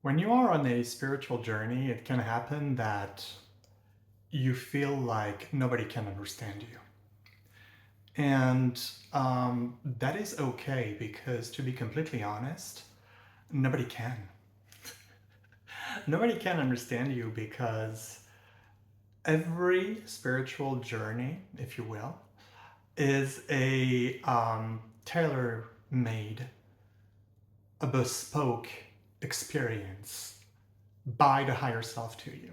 When you are on a spiritual journey, it can happen that you feel like nobody can understand you. And that is okay because, to be completely honest, nobody can. Nobody can understand you because every spiritual journey, if you will, is a tailor made, a bespoke experience by the higher self to you.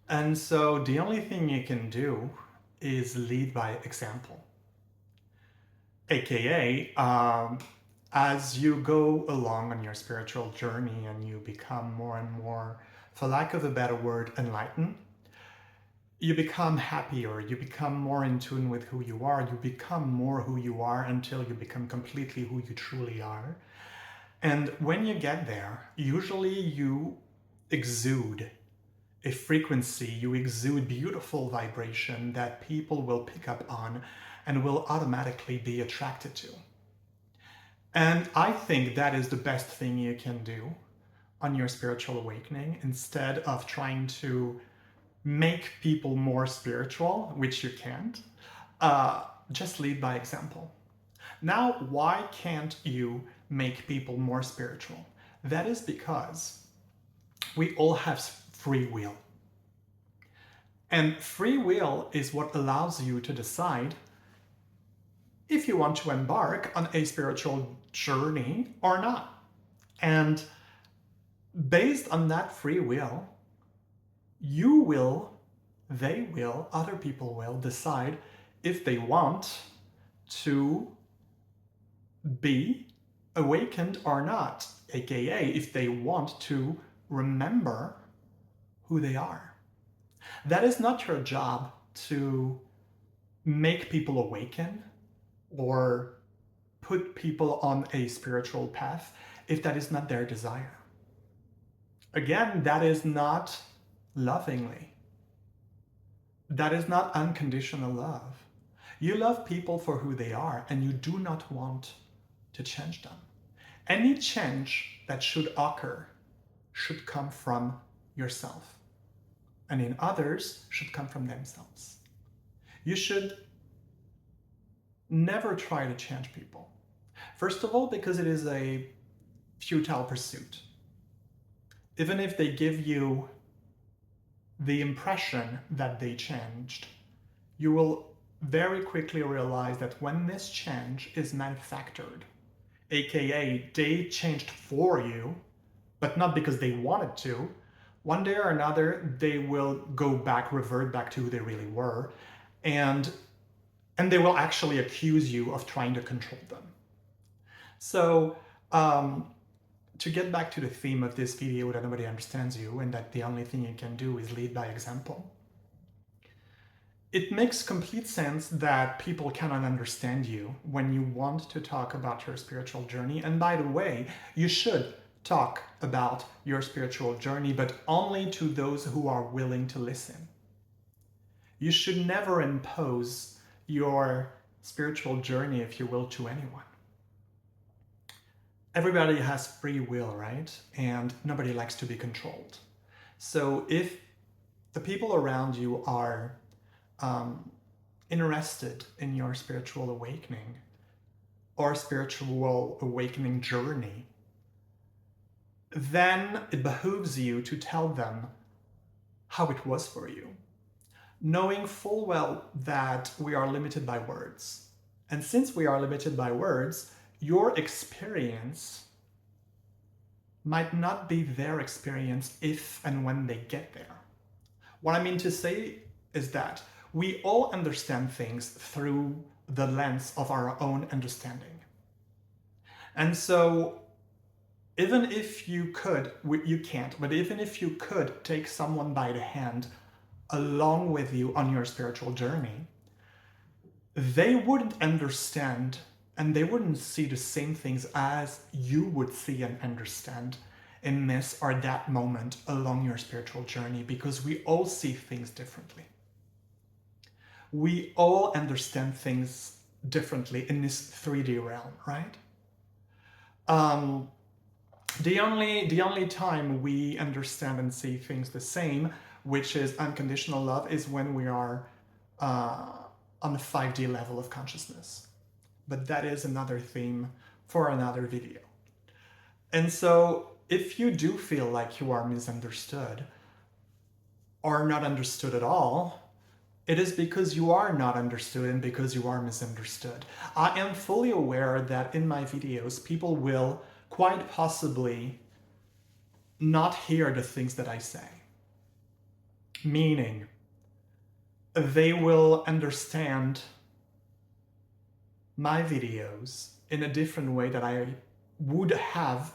And so the only thing you can do is lead by example. AKA, as you go along on your spiritual journey and you become more and more, for lack of a better word, enlightened, you become happier, you become more in tune with who you are, you become more who you are until you become completely who you truly are. And when you get there, usually you exude a frequency, you exude beautiful vibration that people will pick up on and will automatically be attracted to. And I think that is the best thing you can do on your spiritual awakening instead of trying to make people more spiritual, which you can't. Just lead by example. Now, why can't you make people more spiritual? That is because we all have free will. And free will is what allows you to decide if you want to embark on a spiritual journey or not. And based on that free will, you will, they will, other people will decide if they want to be awakened or not, aka if they want to remember who they are. That is not your job to make people awaken or put people on a spiritual path if that is not their desire. Again, that is not lovingly. That is not unconditional love. You love people for who they are and you do not want to change them. Any change that should occur should come from yourself, and in others should come from themselves. You should never try to change people. First of all, because it is a futile pursuit. Even if they give you the impression that they changed, you will very quickly realize that when this change is manufactured, aka they changed for you, but not because they wanted to, one day or another they will go back, revert back to who they really were, and they will actually accuse you of trying to control them. So, to get back to the theme of this video, that nobody understands you and that the only thing you can do is lead by example, it makes complete sense that people cannot understand you when you want to talk about your spiritual journey. And by the way, you should talk about your spiritual journey, but only to those who are willing to listen. You should never impose your spiritual journey, if you will, to anyone. Everybody has free will, right? And nobody likes to be controlled. So if the people around you are interested in your spiritual awakening or spiritual awakening journey, then it behooves you to tell them how it was for you, knowing full well that we are limited by words. And since we are limited by words, your experience might not be their experience if and when they get there. What I mean to say is that we all understand things through the lens of our own understanding. And so even if you could, you can't, but even if you could take someone by the hand along with you on your spiritual journey, they wouldn't understand and they wouldn't see the same things as you would see and understand in this or that moment along your spiritual journey, because we all see things differently. We all understand things differently in this 3D realm, right? The only time we understand and see things the same, which is unconditional love, is when we are uh, on the 5D level of consciousness. But that is another theme for another video. And so, if you do feel like you are misunderstood or not understood at all, it is because you are not understood and because you are misunderstood. I am fully aware that in my videos, people will quite possibly not hear the things that I say. Meaning, they will understand my videos in a different way that I would have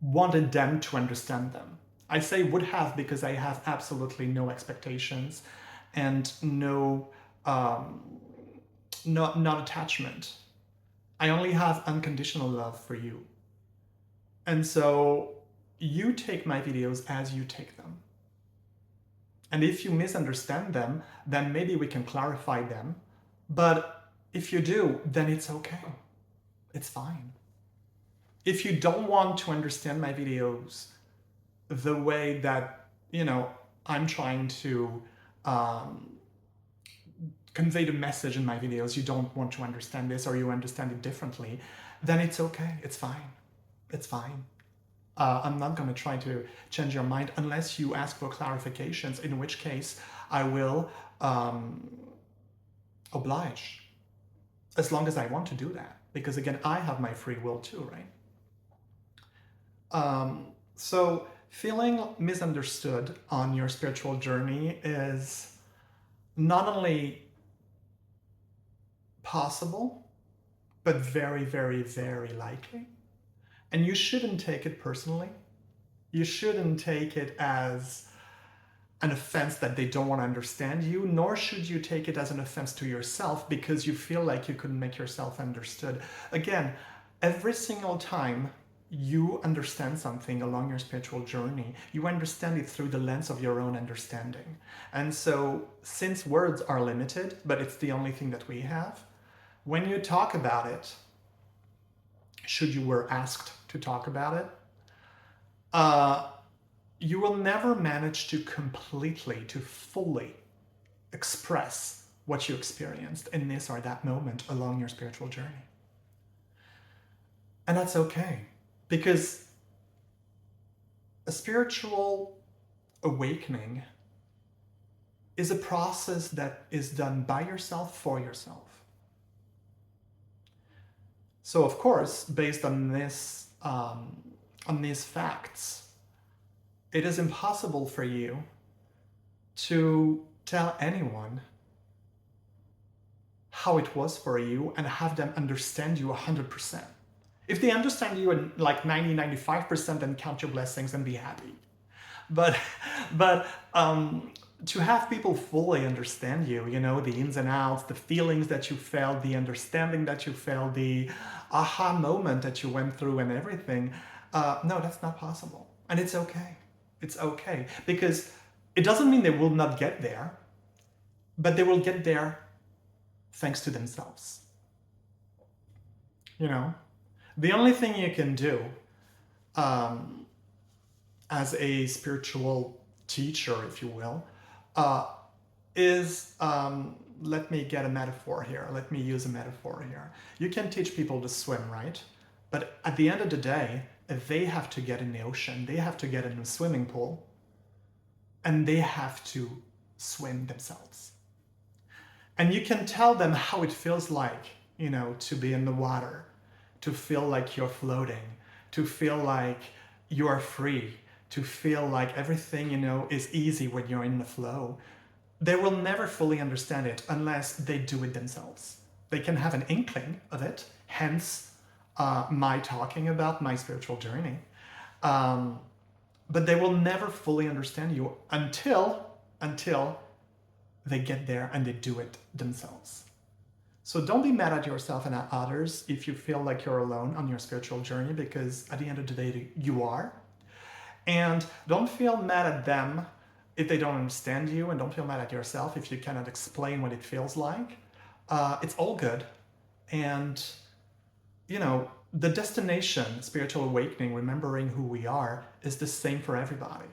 wanted them to understand them. I say would have because I have absolutely no expectations and no not attachment. I only have unconditional love for you. And so you take my videos as you take them. And if you misunderstand them, then maybe we can clarify them. But if you do, then it's okay. It's fine. If you don't want to understand my videos the way that, I'm trying to convey the message in my videos, you don't want to understand this or you understand it differently, then it's okay. It's fine. It's fine. I'm not going to try to change your mind unless you ask for clarifications, in which case I will oblige, as long as I want to do that. Because again, I have my free will too, right? So feeling misunderstood on your spiritual journey is not only possible, but very, very, very likely. And you shouldn't take it personally. You shouldn't take it as an offense that they don't want to understand you, nor should you take it as an offense to yourself because you feel like you couldn't make yourself understood. Again, every single time you understand something along your spiritual journey, you understand it through the lens of your own understanding. And so, since words are limited, but it's the only thing that we have, when you talk about it, should you were asked to talk about it, you will never manage to completely, to fully express what you experienced in this or that moment along your spiritual journey. And that's okay, because a spiritual awakening is a process that is done by yourself for yourself. So, of course, based on these facts, it is impossible for you to tell anyone how it was for you and have them understand you 100%. If they understand you in like 90-95%, then count your blessings and be happy. But to have people fully understand you, the ins and outs, the feelings that you felt, the understanding that you felt, the aha moment that you went through and everything, no, that's not possible. And it's okay. It's okay. Because it doesn't mean they will not get there, but they will get there thanks to themselves. The only thing you can do as a spiritual teacher, if you will, is, let me get a metaphor here. Let me use a metaphor here. You can teach people to swim, right? But at the end of the day, they have to get in the ocean, they have to get in a swimming pool, and they have to swim themselves. And you can tell them how it feels like, to be in the water, to feel like you're floating, to feel like you are free, to feel like everything, is easy when you're in the flow. They will never fully understand it unless they do it themselves. They can have an inkling of it, hence my talking about my spiritual journey. But they will never fully understand you until they get there and they do it themselves. So don't be mad at yourself and at others if you feel like you're alone on your spiritual journey, because at the end of the day, you are. And don't feel mad at them if they don't understand you, and don't feel mad at yourself if you cannot explain what it feels like. It's all good. And, The destination, spiritual awakening, remembering who we are, is the same for everybody.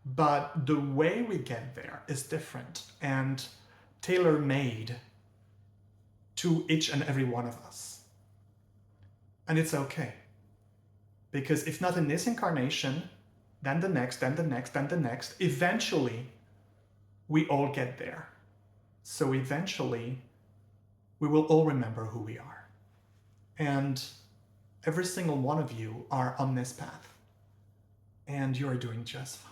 But the way we get there is different and tailor-made to each and every one of us. And it's okay. Because if not in this incarnation, then the next, then the next, then the next, eventually we all get there. So eventually we will all remember who we are. And every single one of you are on this path. And you're doing just fine.